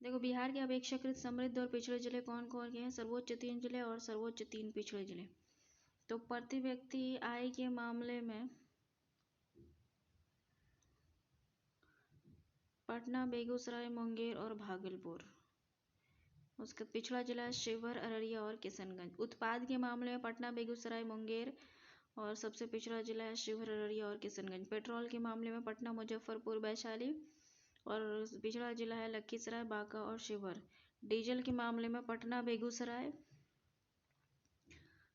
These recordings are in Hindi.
देखो, बिहार के अपेक्षाकृत समृद्ध और पिछड़े जिले कौन कौन के हैं? सर्वोच्च 3 जिले और सर्वोच्च 3 पिछड़े जिले। तो प्रति व्यक्ति आय के मामले में पटना, बेगूसराय, मुंगेर और भागलपुर। उसका पिछड़ा जिला है शिवहर, अररिया और किशनगंज। उत्पाद के मामले में पटना, बेगूसराय, मुंगेर और सबसे पिछड़ा जिला है शिवहर, अररिया और किशनगंज। पेट्रोल के मामले में पटना, मुजफ्फरपुर, वैशाली और पिछड़ा जिला है लखीसराय, बांका और शिवहर। डीजल के मामले में पटना, बेगूसराय,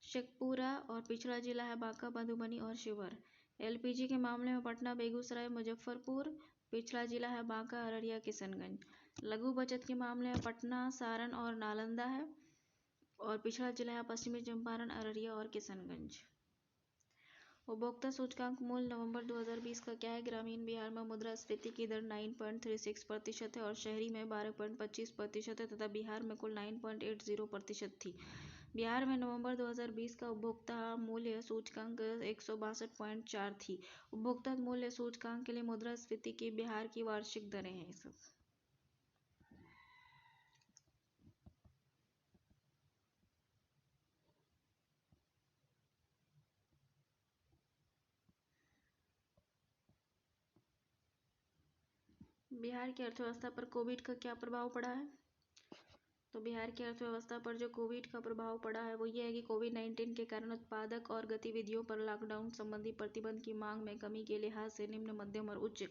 शेखपुरा और पिछड़ा जिला है बांका, मधुबनी और शिवहर। एलपीजी के मामले में पटना, बेगूसराय, मुजफ्फरपुर, पिछड़ा जिला है बांका, अररिया, किशनगंज। लघु बचत के मामले में पटना, सारण और नालंदा है और पिछड़ा जिला है पश्चिमी चंपारण, अररिया और किशनगंज। उपभोक्ता सूचकांक मूल्य नवंबर 2020 का क्या है? ग्रामीण बिहार में मुद्रास्फीति की दर 9.36% है और शहरी में 12.25% है तथा बिहार में कुल 9.80% थी। बिहार में नवंबर 2020 का उपभोक्ता मूल्य सूचकांक 162.4 थी। उपभोक्ता मूल्य सूचकांक के लिए मुद्रास्फीति की बिहार की वार्षिक दरें हैं सब। बिहार की अर्थव्यवस्था पर कोविड का क्या प्रभाव पड़ा है? तो बिहार की अर्थव्यवस्था पर जो कोविड का प्रभाव पड़ा है वो ये है कि कोविड-19 के कारण उत्पादक और गतिविधियों पर लॉकडाउन संबंधी प्रतिबंध की मांग में कमी के लिहाज से निम्न, मध्यम और उच्च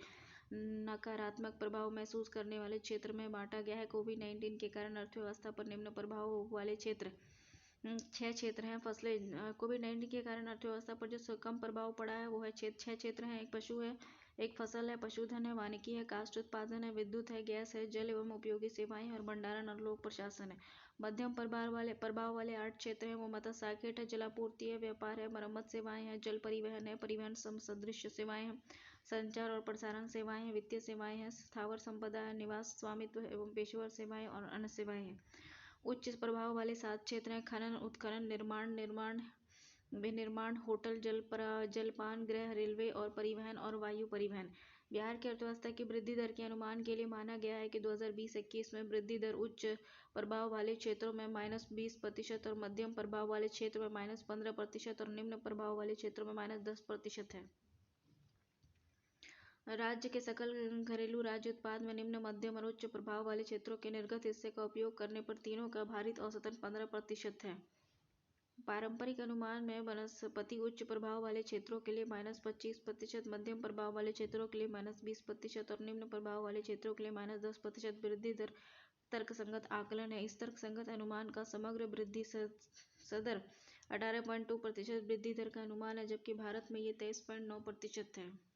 नकारात्मक प्रभाव महसूस करने वाले क्षेत्र में बांटा गया है। कोविड-19 के कारण अर्थव्यवस्था पर निम्न प्रभाव वाले क्षेत्र 6 क्षेत्र हैं। फसलें कोविड-19 के कारण अर्थव्यवस्था पर जो कम प्रभाव पड़ा है वो है 6 क्षेत्र हैं। एक पशु है, एक फसल है, पशुधन है, वानिकी है, काष्ठ उत्पादन है, विद्युत है, गैस है, जल एवं उपयोगी सेवाएं और भंडारण और लोक प्रशासन है। मध्यम प्रभाव वाले 8 क्षेत्र हैं वो मत्स्य आखेट है, जलापूर्ति है, व्यापार है, मरम्मत सेवाएं हैं, जल परिवहन है, परिवहन सदृश सेवाएं हैं, संचार और प्रसारण सेवाएं हैं, वित्तीय सेवाएं हैं, स्थावर संपदा है, निवास स्वामित्व एवं पेशेवर सेवाएं और अन्य सेवाएं हैं। उच्च प्रभाव वाले 7 क्षेत्र हैं खनन, उत्खनन, निर्माण, विनिर्माण, होटल, जलपान गृह, रेलवे और परिवहन और वायु परिवहन। बिहार की अर्थव्यवस्था की वृद्धि दर के अनुमान के लिए माना गया है कि 2020-21 में वृद्धि दर उच्च प्रभाव वाले क्षेत्रों में -20% और मध्यम प्रभाव वाले क्षेत्र में -15% और निम्न प्रभाव वाले क्षेत्रों में -10% है। राज्य के सकल घरेलू राज्य उत्पाद में निम्न, मध्यम और उच्च प्रभाव वाले क्षेत्रों के निर्गत हिस्से का उपयोग करने पर तीनों का भारित औसतन 15% है। पारंपरिक अनुमान में वनस्पति उच्च प्रभाव वाले क्षेत्रों के लिए -25%, मध्यम प्रभाव वाले क्षेत्रों के लिए -20% और निम्न प्रभाव वाले क्षेत्रों के लिए -10% वृद्धि दर तर्कसंगत आकलन है। इस तर्कसंगत अनुमान का समग्र वृद्धि दर 18.2% वृद्धि दर का अनुमान है, जबकि भारत में ये 23.9% है।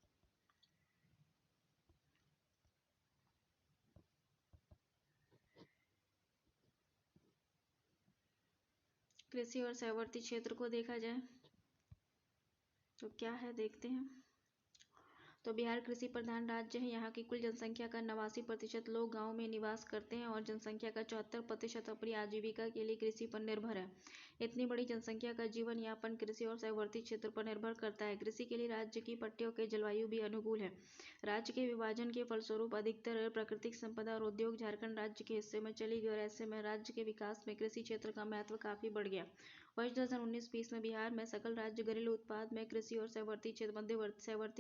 कृषि और सहवर्ती क्षेत्र को देखा जाए तो क्या है, देखते हैं। तो बिहार कृषि प्रधान राज्य है। यहाँ की कुल जनसंख्या का 89% लोग गांव में निवास करते हैं और जनसंख्या का 74% अपनी आजीविका के लिए कृषि पर निर्भर है। इतनी बड़ी जनसंख्या का जीवन यापन कृषि और सहवर्ती क्षेत्र पर निर्भर करता है। कृषि के लिए राज्य की पट्टियों के जलवायु भी अनुकूल है। राज्य के विभाजन के फलस्वरूप अधिकतर प्राकृतिक संपदा और उद्योग झारखंड राज्य के हिस्से में चली गई और ऐसे में राज्य के विकास में कृषि क्षेत्र का महत्व काफी बढ़ गया। वर्ष 2019-20 में बिहार में सकल राज्य घरेलू उत्पाद में कृषि और सहवर्ती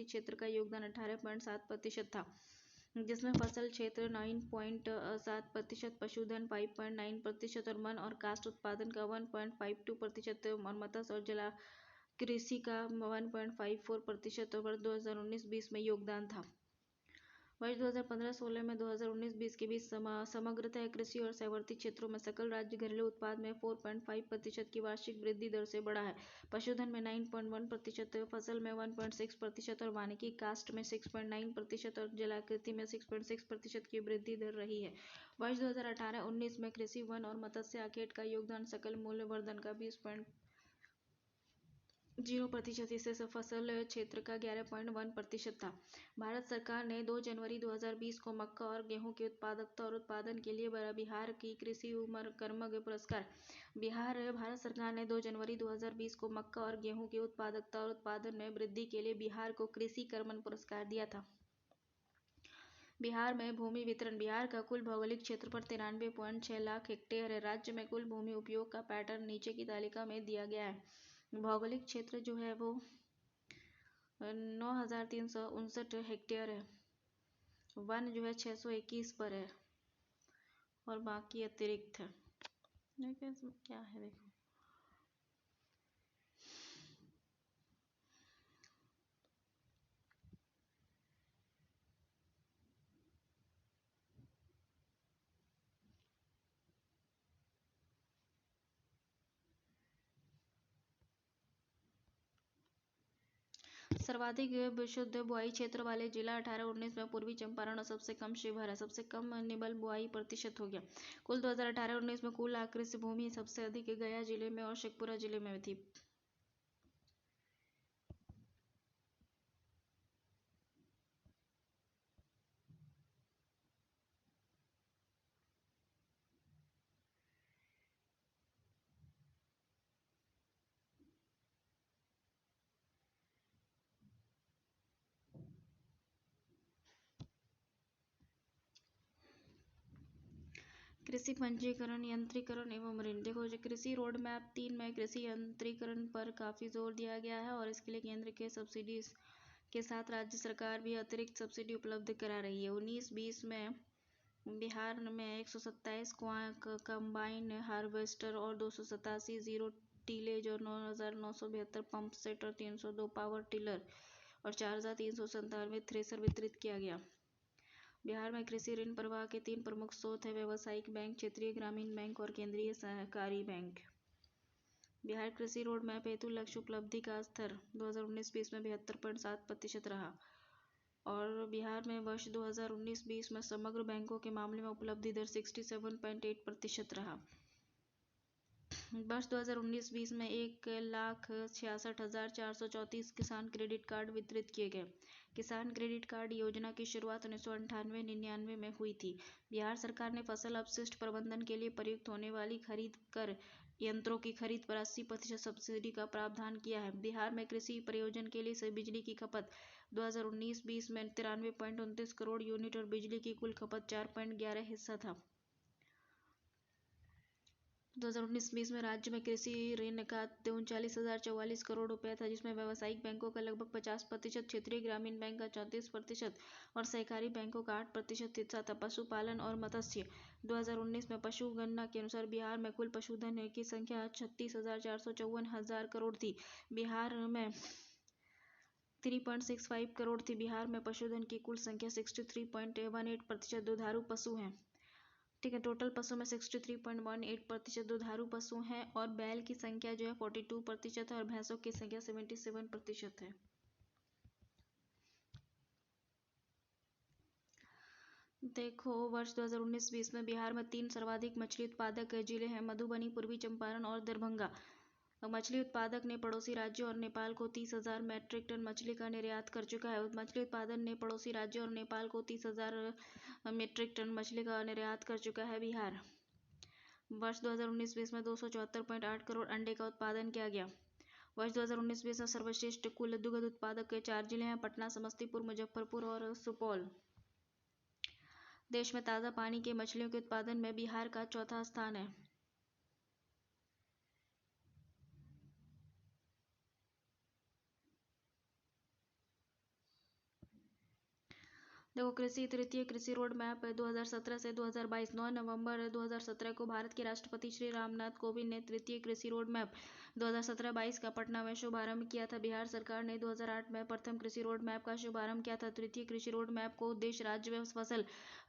क्षेत्र का योगदान 18.7% था, जिसमें फसल क्षेत्र 9.7%, पशुधन 5.9% और वन और काष्ठ उत्पादन का 1.52% और मत्स्य और जला कृषि का 1.54% और वर्ष 2019-20 में योगदान था। वर्ष 2015-16 में 2019-20 के बीच समग्रतः कृषि और सहवर्ती क्षेत्रों में सकल राज्य घरेलू उत्पाद में 4.5% की वार्षिक वृद्धि दर से बढ़ा है। पशुधन में 9.1%, फसल में 1.6% और वानिकी काष्ठ में 6.9% और जलाकृति में 6.6% की वृद्धि दर रही है। वर्ष 2018-19 में कृषि, वन और मत्स्य आखेट का योगदान सकल मूल्य वर्धन का 20.0%, इससे फसल क्षेत्र का 11.1% था। भारत सरकार ने 2 जनवरी 2020 को मक्का और गेहूं की उत्पादकता और उत्पादन के लिए बिहार की कृषि कर्मग पुरस्कार भारत सरकार ने 2 जनवरी 2020 को मक्का और गेहूं की उत्पादकता और उत्पादन में वृद्धि के लिए बिहार को कृषि कर्मण पुरस्कार दिया था। बिहार में भूमि वितरण। बिहार का कुल भौगोलिक क्षेत्रफल 93.6 लाख हेक्टेयर है। राज्य में कुल भूमि उपयोग का पैटर्न नीचे की तालिका में दिया गया है। भौगोलिक क्षेत्र जो है वो 9,359 हेक्टेयर है। वन जो है 621 पर है और बाकी अतिरिक्त है। देखिए इसमें क्या है, देखो सर्वाधिक विशुद्ध बुआई क्षेत्र वाले जिला 18-19 में पूर्वी चंपारण और सबसे कम शिवहर है। सबसे कम निबल बुआई प्रतिशत हो गया। कुल 2018-19 में कुल कृषि भूमि सबसे अधिक गया जिले में और शेखपुरा जिले में थी। कृषि पंजीकरण, यंत्रीकरण एवं ऋण। देखो जो कृषि रोड मैप 3 में कृषि यंत्रीकरण पर काफ़ी जोर दिया गया है और इसके लिए केंद्र के सब्सिडी के साथ राज्य सरकार भी अतिरिक्त सब्सिडी उपलब्ध करा रही है। 19-20 में बिहार में 127 कंबाइन हार्वेस्टर और 287 जीरो टीलेज और 9,972 पंप सेट और 302 पावर टिलर और 4,397 थ्रेसर वितरित किया गया। बिहार में कृषि ऋण प्रवाह के 3 प्रमुख स्रोत हैं: व्यावसायिक बैंक, क्षेत्रीय ग्रामीण बैंक और केंद्रीय सहकारी बैंक। बिहार कृषि रोड मैप हेतु लक्ष्य उपलब्धि का स्तर 2019-20 में 72.7% रहा और बिहार में वर्ष 2019-20 में समग्र बैंकों के मामले में उपलब्धि दर 67.8% रहा। वर्ष 2019-20 में 1,66,434 किसान क्रेडिट कार्ड वितरित किए गए। किसान क्रेडिट कार्ड योजना की शुरुआत 1998-99 में हुई थी। बिहार सरकार ने फसल अपशिष्ट प्रबंधन के लिए प्रयुक्त होने वाली खरीद कर यंत्रों की खरीद पर 80% सब्सिडी का प्रावधान किया है। बिहार में कृषि प्रयोजन के लिए बिजली की खपत 2019-20 में 93.29 करोड़ यूनिट और बिजली की कुल खपत 4.11 हिस्सा था। 2019-20 में राज्य में कृषि ऋण का 39,044 करोड़ रुपए था, जिसमें व्यावसायिक बैंकों का लगभग 50%, क्षेत्रीय ग्रामीण बैंक का 34% और सहकारी बैंकों का 8% हिस्सा था। पशुपालन और मत्स्य। 2019 में पशु गणना के अनुसार बिहार में कुल पशुधन की संख्या 36,454 करोड़ थी। बिहार में 3.65 करोड़ थी। बिहार में पशुधन की कुल संख्या 63.18% दुधारू पशु हैं। ठीक है, टोटल पशु में 63.18% दुधारू पशु हैं और बैल की संख्या जो है 42% है और भैंसों की संख्या 77% है। देखो वर्ष 2019-20 में बिहार में 3 सर्वाधिक मछली उत्पादक जिले हैं: मधुबनी, पूर्वी चंपारण और दरभंगा। मछली उत्पादक ने पड़ोसी राज्यों और नेपाल को 30,000 मैट्रिक टन मछली का निर्यात कर चुका है। मछली उत्पादन ने पड़ोसी राज्यों और नेपाल को 30,000 मीट्रिक टन मछली का निर्यात कर चुका है। बिहार वर्ष 2019-20 में 274.8 करोड़ अंडे का उत्पादन किया गया। वर्ष 2019-20 में सर्वश्रेष्ठ कुल दुग्ध उत्पादक के 4 जिले हैं: पटना, समस्तीपुर, मुजफ्फरपुर और सुपौल। देश में ताज़ा पानी की मछलियों के उत्पादन में बिहार का चौथा स्थान है। देखो कृषि तृतीय कृषि रोड मैप 2017 से 2022। 9 नवंबर 2017 को भारत के राष्ट्रपति श्री रामनाथ कोविंद ने तृतीय कृषि रोड मैप 2017-22 का पटना में शुभारंभ किया था। बिहार सरकार ने 2008 में प्रथम कृषि रोड मैप का शुभारंभ किया था। तृतीय कृषि रोड मैप को उद्देश्य राज्य में फसल,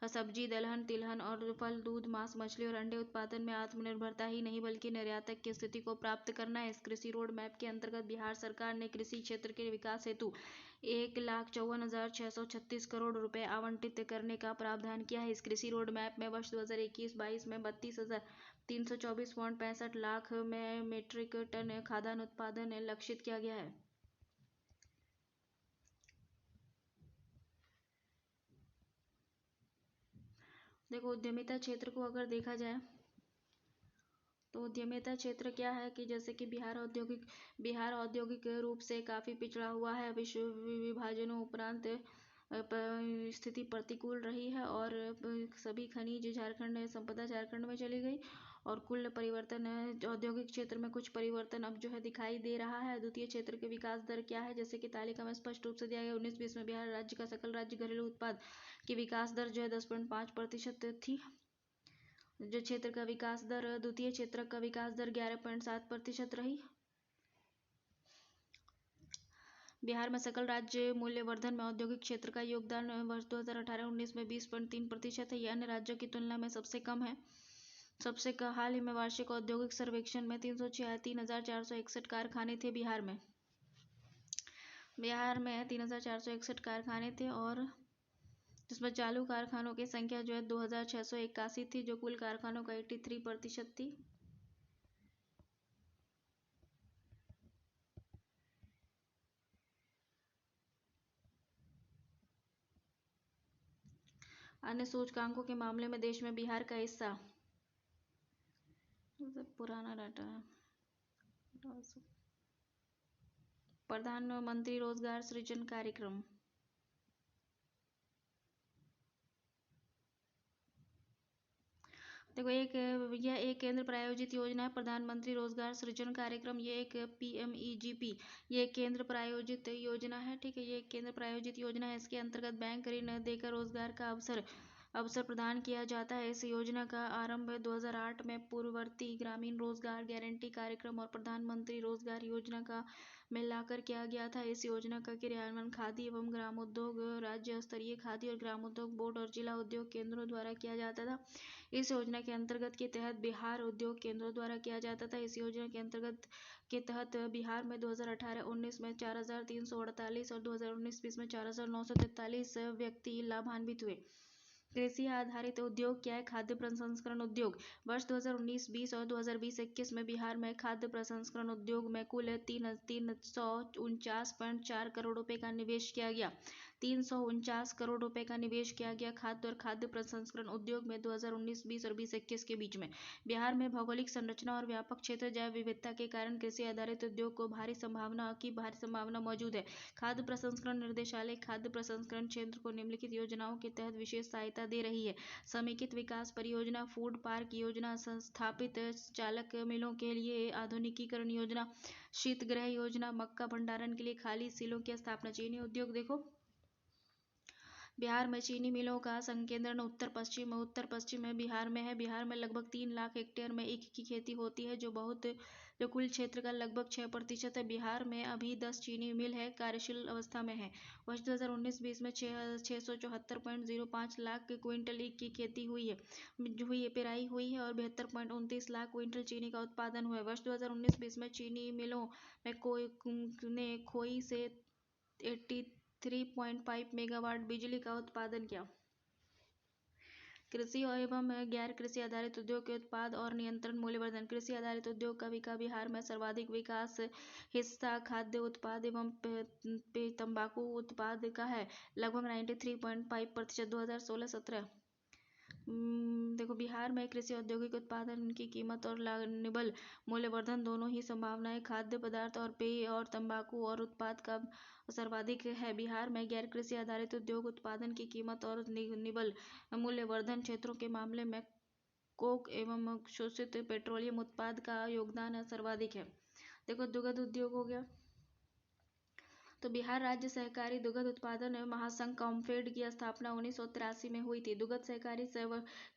सब्जी, दलहन, तिलहन और फल, दूध, मांस, मछली और अंडे उत्पादन में आत्मनिर्भरता ही नहीं बल्कि निर्यातक की स्थिति को प्राप्त करना है। इस कृषि रोड मैप के अंतर्गत बिहार सरकार ने कृषि क्षेत्र के विकास हेतु 1,54,636 करोड़ रुपए आवंटित करने का प्रावधान किया है। इस कृषि रोड मैप में वर्ष 2021-22 में 32,324.65 लाख में मीट्रिक टन खाद्यान्न उत्पादन लक्षित किया गया है। देखो उद्यमिता क्षेत्र को अगर देखा जाए तो उद्यमिता क्षेत्र क्या है कि जैसे कि बिहार औद्योगिक रूप से काफ़ी पिछड़ा हुआ है। विश्व विभाजनों उपरांत स्थिति प्रतिकूल रही है और सभी खनिज झारखंड संपदा झारखंड में चली गई और कुल परिवर्तन औद्योगिक क्षेत्र में कुछ परिवर्तन अब जो है दिखाई दे रहा है। द्वितीय क्षेत्र के विकास दर क्या है, जैसे कि तालिका में स्पष्ट रूप से दिया गया 19-20 में बिहार राज्य का सकल राज्य घरेलू उत्पाद की विकास दर जो है 10.5% थी। जो क्षेत्र का विकास दर द्वितीय क्षेत्र का विकास दर 11.7% रही। बिहार में सकल राज्य मूल्यवर्धन में औद्योगिक क्षेत्र का योगदान वर्ष 2018-19 में 20.3% है। यह अन्य राज्यों की तुलना में सबसे कम है। हाल ही में वार्षिक औद्योगिक सर्वेक्षण में 3,461 कारखाने थे बिहार में 3,461 कारखाने थे और जिसमें चालू कारखानों की संख्या जो है 2,681 थी, जो कुल कारखानों का 83% थी। अन्य सूचकांकों के मामले में देश में बिहार का हिस्सा पुराना डाटा है। प्रधानमंत्री रोजगार सृजन कार्यक्रम देखो, यह एक केंद्र प्रायोजित योजना है। प्रधानमंत्री रोजगार सृजन कार्यक्रम ये एक PMEGP ये एक केंद्र प्रायोजित योजना है। ठीक है, ये एक केंद्र प्रायोजित योजना है। इसके अंतर्गत बैंक ऋण देकर रोजगार का अवसर प्रदान किया जाता है। इस योजना का आरंभ 2008 में पूर्ववर्ती ग्रामीण रोजगार गारंटी कार्यक्रम और प्रधानमंत्री रोजगार योजना का मिलाकर किया गया था। इस योजना का क्रियान्वयन खादी एवं ग्रामोद्योग राज्य स्तरीय खादी और ग्रामोद्योग बोर्ड और जिला उद्योग केंद्रों द्वारा किया जाता था। इस योजना के अंतर्गत के तहत बिहार उद्योग केंद्रों द्वारा किया जाता था। इस योजना के तहत बिहार में 2018-19 में 4,348 और 2019-20 में 4,943 व्यक्ति लाभान्वित हुए। कृषि आधारित उद्योग क्या है? खाद्य प्रसंस्करण उद्योग। वर्ष 2019-20 और 2020-21 में बिहार में खाद्य प्रसंस्करण उद्योग में कुल 349.4 करोड़ रुपए का निवेश किया गया। 349 करोड़ रुपए का निवेश किया गया खाद्य और खाद्य प्रसंस्करण उद्योग में 2019-20 और 2021 के बीच में। बिहार में भौगोलिक संरचना और व्यापक क्षेत्र जैव विविधता के कारण कृषि आधारित उद्योग को भारी संभावना मौजूद है। खाद्य प्रसंस्करण निर्देशालय खाद्य प्रसंस्करण क्षेत्र को निम्नलिखित योजनाओं के तहत विशेष सहायता दे रही है। समेकित विकास परियोजना, फूड पार्क योजना, संस्थापित चालक मिलों के लिए आधुनिकीकरण योजना, शीतगृह योजना, मक्का भंडारण के लिए खाली सिलों की स्थापना। चीनी उद्योग देखो, बिहार में चीनी मिलों का संकेंद्रण उत्तर पश्चिम में बिहार में है। बिहार में लगभग 3 लाख हेक्टेयर में ईख की खेती होती है, जो कुल क्षेत्र का लगभग 6% है। बिहार में अभी 10 चीनी मिल है कार्यशील अवस्था में है। वर्ष 2019-20 में 674.05 लाख क्विंटल ईख की खेती पेराई हुई है और 72.29 लाख क्विंटल चीनी का उत्पादन हुआ है। वर्ष 2019-20 में चीनी मिलों में खोई से 83.5 मेगावाट बिजली का उत्पादन किया। कृषि एवं गैर कृषि आधारित उद्योग के उत्पाद और नियंत्रण मूल्यवर्धन। कृषि आधारित उद्योग का विकास बिहार में सर्वाधिक विकास हिस्सा खाद्य उत्पाद एवं तंबाकू उत्पाद का है, लगभग 93.5%। 2016-17 देखो, बिहार में कृषि औद्योगिक उत्पादन की कीमत और निबल मूल्यवर्धन दोनों ही संभावनाएं खाद्य पदार्थ और पेय और तंबाकू और उत्पाद का सर्वाधिक है। बिहार में गैर कृषि आधारित उद्योग उत्पादन की कीमत और निबल मूल्यवर्धन क्षेत्रों के मामले में कोक एवं शोषित पेट्रोलियम उत्पाद का योगदान सर्वाधिक है। देखो, दुग्ध उद्योग हो गया, तो बिहार राज्य सहकारी दुग्ध उत्पादन महासंघ कॉम्फेड की स्थापना 1983 में हुई थी। दुग्ध सहकारी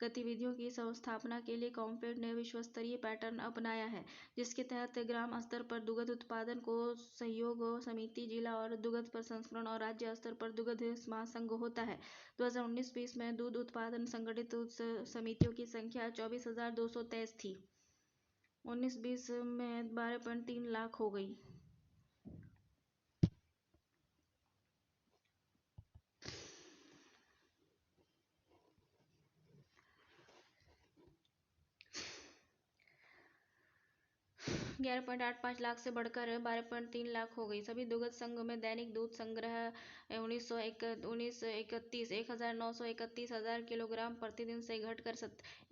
गतिविधियों की स्थापना के लिए कॉम्फेड ने विश्वस्तरीय पैटर्न अपनाया है, जिसके तहत ग्राम स्तर पर दुग्ध उत्पादन को सहयोग समिति, जिला और दुग्ध प्रसंस्करण और राज्य स्तर पर दुग्ध महासंघ होता है। 2019-20 में दूध उत्पादन संगठित समितियों की संख्या 24,223 थी। 19-20 में 12.3 लाख हो गई। 11.85 लाख से बढ़कर 12.3 लाख हो गई। सभी दुग्ध संघ में दैनिक दूध संग्रह 1931 1931 किलोग्राम प्रतिदिन से घटकर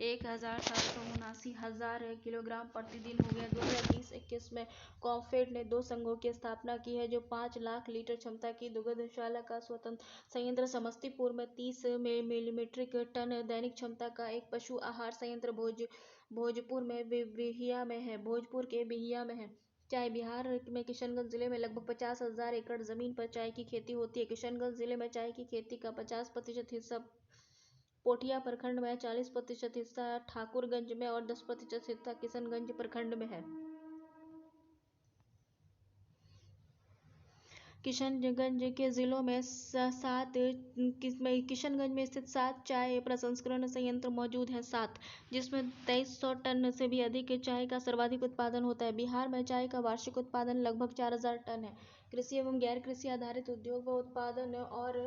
1,779 किलोग्राम प्रतिदिन हो गया। 2020-21 में कॉम्फेड ने 2 संघों की स्थापना की है जो 5 लाख लीटर क्षमता की दुग्धशाला का स्वतंत्र संयंत्र समस्तीपुर में 30 मीट्रिक टन दैनिक क्षमता का एक पशु आहार संयंत्र भोजपुर के बिहिया में है। चाय। बिहार में किशनगंज जिले में लगभग 50,000 एकड़ जमीन पर चाय की खेती होती है। किशनगंज जिले में चाय की खेती का 50% हिस्सा पोठिया प्रखंड में, 40% हिस्सा ठाकुरगंज में और 10% हिस्सा किशनगंज प्रखंड में है। किशनगंज के जिलों में किशनगंज में स्थित 7 चाय प्रसंस्करण संयंत्र मौजूद हैं, 7 जिसमें 2300 टन से भी अधिक चाय का सर्वाधिक उत्पादन होता है। बिहार में चाय का वार्षिक उत्पादन लगभग 4000 टन है। कृषि एवं गैर कृषि आधारित उद्योग व उत्पादन और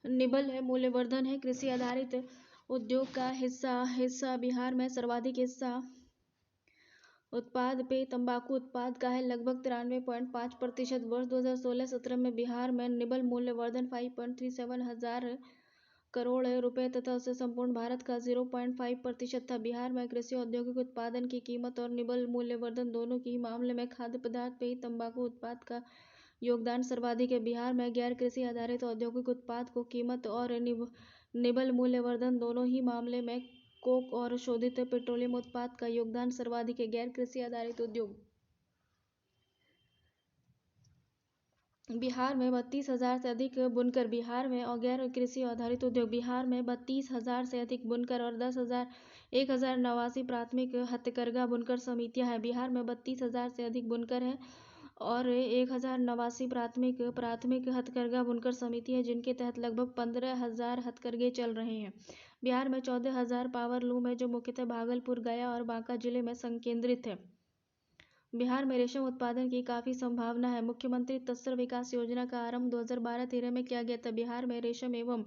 निबल है मूल्यवर्धन है। कृषि आधारित उद्योग का हिस्सा बिहार में सर्वाधिक हिस्सा उत्पाद पेय तंबाकू उत्पाद का है, लगभग 93.5%। वर्ष 2016-17 में बिहार में निबल मूल्यवर्धन 5.37 हजार करोड़ रुपए तथा उससे संपूर्ण भारत का 0.5% था। बिहार में कृषि औद्योगिक उत्पादन की कीमत और निबल मूल्यवर्धन दोनों के ही मामले में खाद्य पदार्थ पेय तंबाकू उत्पाद का योगदान सर्वाधिक है। बिहार में गैर कृषि आधारित औद्योगिक उत्पाद को कीमत और निबल मूल्यवर्धन दोनों ही मामले में कोक और शोधित पेट्रोलियम उत्पाद का योगदान सर्वाधिक है। गैर कृषि आधारित उद्योग बिहार में 32,000 से अधिक बुनकर। बिहार में और गैर कृषि आधारित उद्योग बिहार में 32,000 से अधिक बुनकर और 1,089 प्राथमिक हथकरघा बुनकर समितियां हैं। बिहार में 32,000 से अधिक बुनकर हैं और 1,089 प्राथमिक हथकरघा बुनकर समिति है, जिनके तहत लगभग 15,000 हथकरघे चल रहे हैं। बिहार में 14,000 पावर लूम है जो मुख्यतः भागलपुर, गया और बांका जिले में संकेंद्रित है। बिहार में रेशम उत्पादन की काफी संभावना है। मुख्यमंत्री तसर विकास योजना का आरंभ 2012-13 में किया गया था। बिहार में रेशम एवं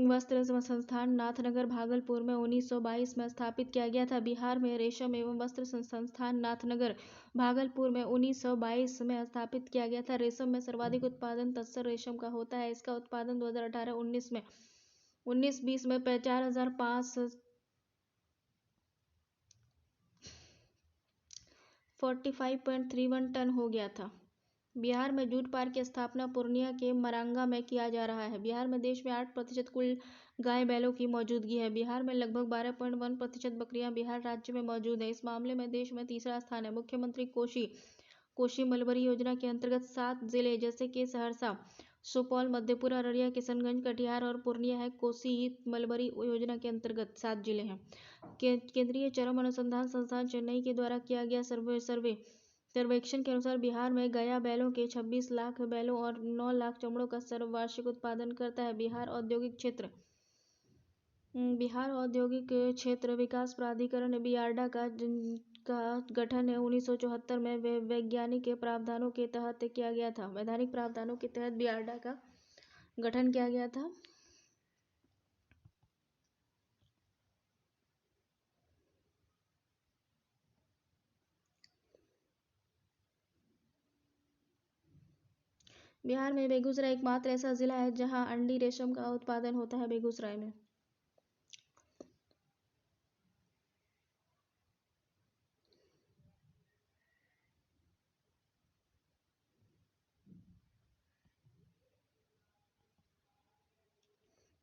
वस्त्र संस्थान नाथनगर भागलपुर में 1922 में स्थापित किया गया था। बिहार में रेशम एवं वस्त्र संस्थान नाथनगर भागलपुर में 1922 में स्थापित किया गया था। रेशम में सर्वाधिक उत्पादन तसर रेशम का होता है। इसका उत्पादन 2018-19 में 19-20 में 45.31 टन हो गया था। बिहार में जूट पार्क की स्थापना पूर्णिया के मरांगा में किया जा रहा है। बिहार में देश में 8% कुल गाय बैलों की मौजूदगी है। बिहार में लगभग 12.1% बकरियां बिहार राज्य में मौजूद है। इस मामले में देश में तीसरा स्थान है। मुख्यमंत्री कोशी मलबरी योजना के अंतर्गत 7 जिले जैसे कि सहरसा, सुपौल, मधेपुरा, अररिया, किशनगंज, कटिहार और पूर्णिया है। कोसी मलबरी योजना के अंतर्गत 7 जिले हैं। केंद्रीय चरम अनुसंधान संस्थान चेन्नई के द्वारा किया गया सर्वेक्षण के अनुसार बिहार में गया बैलों के 26 लाख बैलों और 9 लाख चमड़ों का वार्षिक उत्पादन करता है। बिहार औद्योगिक क्षेत्र विकास प्राधिकरण बियार्डा का गठन 1974 में वैधानिक प्रावधानों के तहत किया गया था। वैधानिक प्रावधानों के तहत बियार्डा का गठन किया गया था। बिहार में बेगूसराय एकमात्र ऐसा जिला है जहां अंडी रेशम का उत्पादन होता है। बेगूसराय में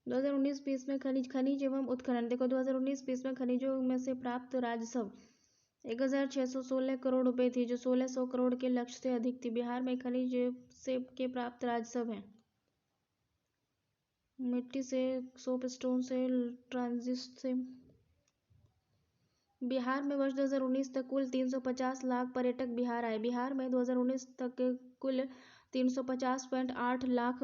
दो 2019-20 में खनिज एवं उत्खनन देखो 2019-20 में खनिजों में से प्राप्त राजस्व 1,616 करोड़ रुपए थी, जो 1,600 करोड़ के लक्ष्य से अधिक थी। बिहार में खनिज से के प्राप्त राजस्व हैं मिट्टी से, सोपस्टोन से, ट्रांजिट से। बिहार में वर्ष 2019 तक कुल 350 लाख पर्यटक बिहार आए। बिहार में 2019 तक कुल 350.8 लाख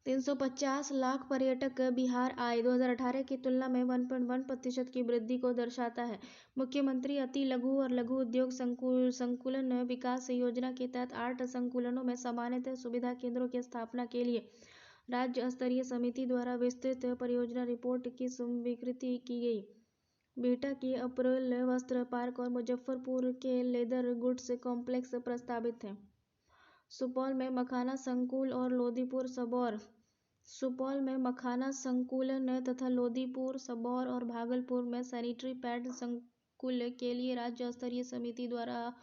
350 लाख पर्यटक बिहार आए। 2018 की तुलना में 1.1% की वृद्धि को दर्शाता है। मुख्यमंत्री अति लघु और लघु उद्योग संकुलन विकास योजना के तहत 8 संकुलनों में सामान्यतः सुविधा केंद्रों की स्थापना के लिए राज्य स्तरीय समिति द्वारा विस्तृत परियोजना रिपोर्ट की स्वीकृति की गई। बिहटा की अप्रैल वस्त्र पार्क और मुजफ्फरपुर के लेदर गुड्स कॉम्प्लेक्स प्रस्तावित हैं। सुपौल में मखाना संकुल और लोदीपुर सबौर। सुपौल में मखाना संकुलन तथा लोदीपुर सबौर और भागलपुर में सैनिटरी पैड संकुल के लिए राज्य स्तरीय समिति द्वारा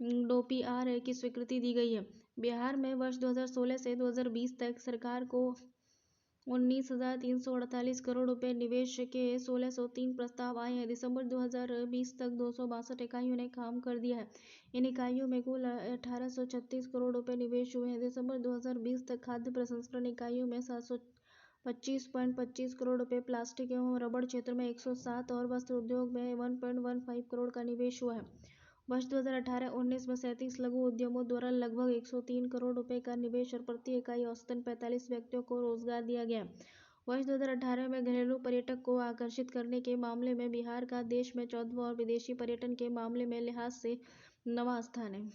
डोपीआर की स्वीकृति दी गई है। बिहार में वर्ष 2016 से 2020 तक सरकार को 19,348 करोड़ रुपए निवेश के 1,603 प्रस्ताव आए हैं। दिसंबर 2020 तक 262 इकाइयों ने काम कर दिया है। इन इकाइयों में कुल 1,836 करोड़ रुपए निवेश हुए हैं। दिसंबर 2020 तक खाद्य प्रसंस्करण इकाइयों में 725.25 करोड़ रुपए, प्लास्टिक एवं रबड़ क्षेत्र में 107 और वस्त्र उद्योग में 1.15 करोड़ का निवेश हुआ है। वर्ष 2018-19 में 37 लघु उद्यमों द्वारा लगभग 103 करोड़ रुपए का निवेश और प्रति इकाई औसतन 45 व्यक्तियों को रोजगार दिया गया। वर्ष 2018 में घरेलू पर्यटक को आकर्षित करने के मामले में बिहार का देश में 14वां और विदेशी पर्यटन के मामले में लिहाज से 9वां स्थान है।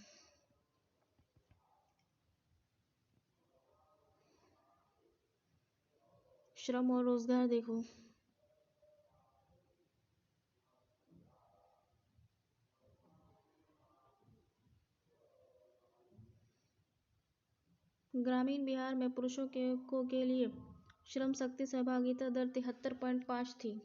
श्रम और रोजगार देखो। ग्रामीण बिहार में पुरुषों के लिए श्रम शक्ति सहभागिता दर 73.5 थी।